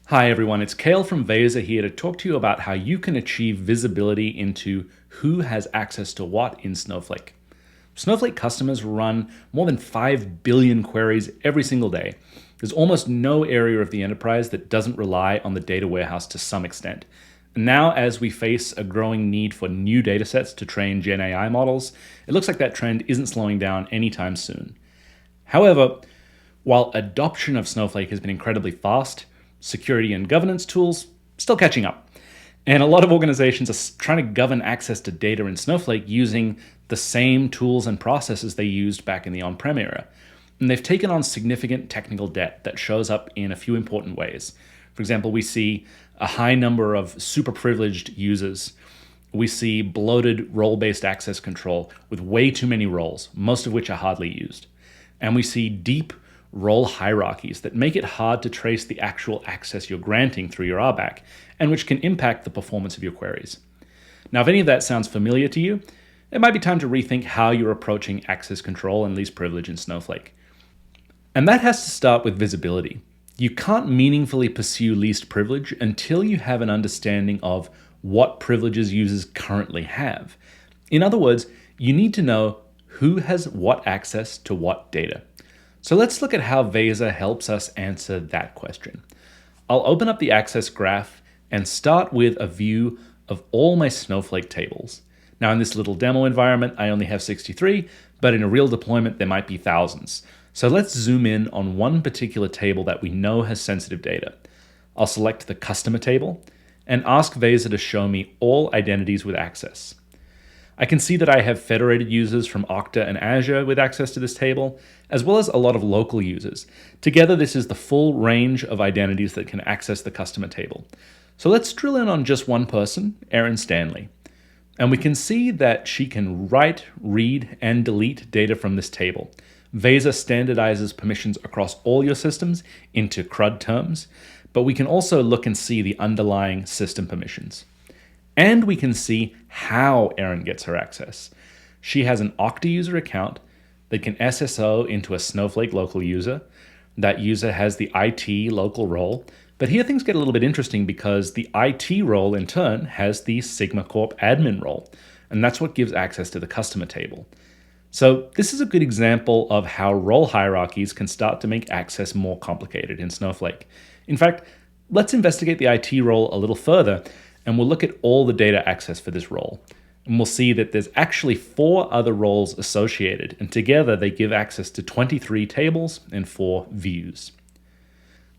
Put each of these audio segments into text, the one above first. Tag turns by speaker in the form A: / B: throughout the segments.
A: Hi everyone, it's Kale from Veza here to talk to you about how you can achieve visibility into who has access to what in Snowflake. Snowflake customers run more than 5 billion queries every single day. There's almost no area of the enterprise that doesn't rely on the data warehouse to some extent. And now, as we face a growing need for new datasets to train Gen AI models, it looks like that trend isn't slowing down anytime soon. However, while adoption of Snowflake has been incredibly fast, security and governance tools still catching up. And a lot of organizations are trying to govern access to data in Snowflake using the same tools and processes they used back in the on-prem era. And they've taken on significant technical debt that shows up in a few important ways. For example, we see a high number of super privileged users. We see bloated role-based access control with way too many roles, most of which are hardly used. And we see deep role hierarchies that make it hard to trace the actual access you're granting through your RBAC, and which can impact the performance of your queries. Now, if any of that sounds familiar to you, it might be time to rethink how you're approaching access control and least privilege in Snowflake. And that has to start with visibility. You can't meaningfully pursue least privilege until you have an understanding of what privileges users currently have. In other words, you need to know who has what access to what data. So let's look at how Veza helps us answer that question. I'll open up the access graph and start with a view of all my Snowflake tables. Now in this little demo environment, I only have 63, but in a real deployment, there might be thousands. So let's zoom in on one particular table that we know has sensitive data. I'll select the customer table and ask Veza to show me all identities with access. I can see that I have federated users from Okta and Azure with access to this table, as well as a lot of local users. Together, this is the full range of identities that can access the customer table. So let's drill in on just one person, Erin Stanley. And we can see that she can write, read, and delete data from this table. Veza standardizes permissions across all your systems into CRUD terms, but we can also look and see the underlying system permissions. And we can see how Erin gets her access. She has an Okta user account that can SSO into a Snowflake local user. That user has the IT local role. But here things get a little bit interesting because the IT role in turn has the Sigma Corp admin role. And that's what gives access to the customer table. So this is a good example of how role hierarchies can start to make access more complicated in Snowflake. In fact, let's investigate the IT role a little further, and we'll look at all the data access for this role. And we'll see that there's actually 4 other roles associated, and together they give access to 23 tables and 4 views.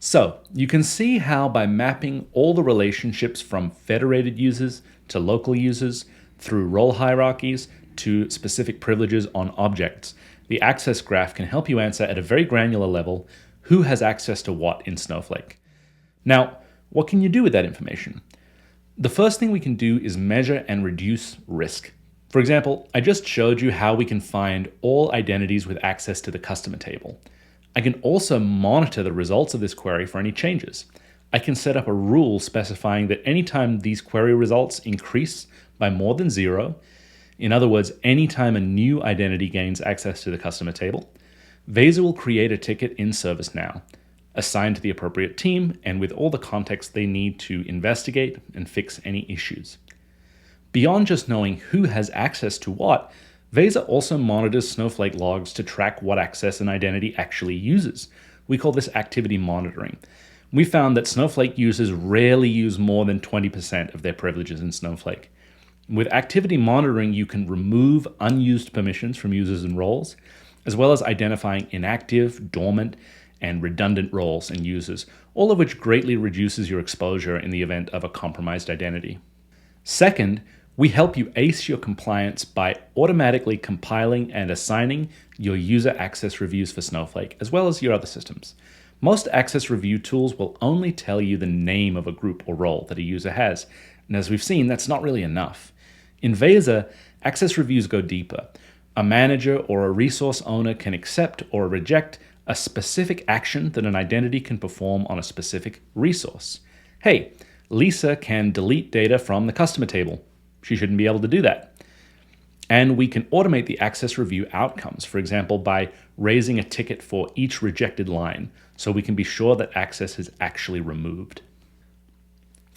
A: So you can see how by mapping all the relationships from federated users to local users through role hierarchies to specific privileges on objects, the access graph can help you answer at a very granular level who has access to what in Snowflake. Now, what can you do with that information? The first thing we can do is measure and reduce risk. For example, I just showed you how we can find all identities with access to the customer table. I can also monitor the results of this query for any changes. I can set up a rule specifying that anytime these query results increase by more than 0, in other words, anytime a new identity gains access to the customer table, Veza will create a ticket in ServiceNow, assigned to the appropriate team and with all the context they need to investigate and fix any issues. Beyond just knowing who has access to what, Veza also monitors Snowflake logs to track what access an identity actually uses. We call this activity monitoring. We found that Snowflake users rarely use more than 20% of their privileges in Snowflake. With activity monitoring, you can remove unused permissions from users and roles, as well as identifying inactive, dormant, and redundant roles and users, all of which greatly reduces your exposure in the event of a compromised identity. Second, we help you ace your compliance by automatically compiling and assigning your user access reviews for Snowflake, as well as your other systems. Most access review tools will only tell you the name of a group or role that a user has, and as we've seen, that's not really enough. In Veza, access reviews go deeper. A manager or a resource owner can accept or reject a specific action that an identity can perform on a specific resource. Hey, Lisa can delete data from the customer table. She shouldn't be able to do that. And we can automate the access review outcomes, for example, by raising a ticket for each rejected line, so we can be sure that access is actually removed.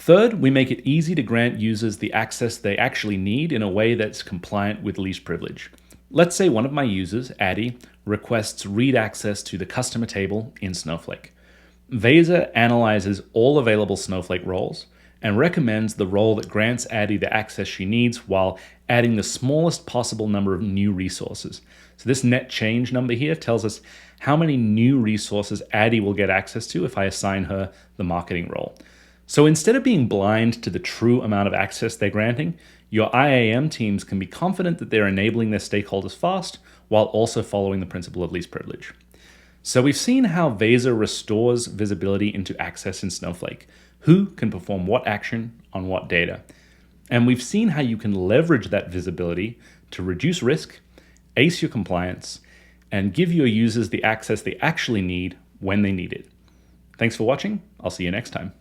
A: Third, we make it easy to grant users the access they actually need in a way that's compliant with least privilege. Let's say one of my users, Addy, requests read access to the customer table in Snowflake. Veza analyzes all available Snowflake roles and recommends the role that grants Addy the access she needs while adding the smallest possible number of new resources. So this net change number here tells us how many new resources Addy will get access to if I assign her the marketing role. So instead of being blind to the true amount of access they're granting, your IAM teams can be confident that they're enabling their stakeholders fast while also following the principle of least privilege. So we've seen how Veza restores visibility into access in Snowflake, who can perform what action on what data. And we've seen how you can leverage that visibility to reduce risk, ace your compliance, and give your users the access they actually need when they need it. Thanks for watching. I'll see you next time.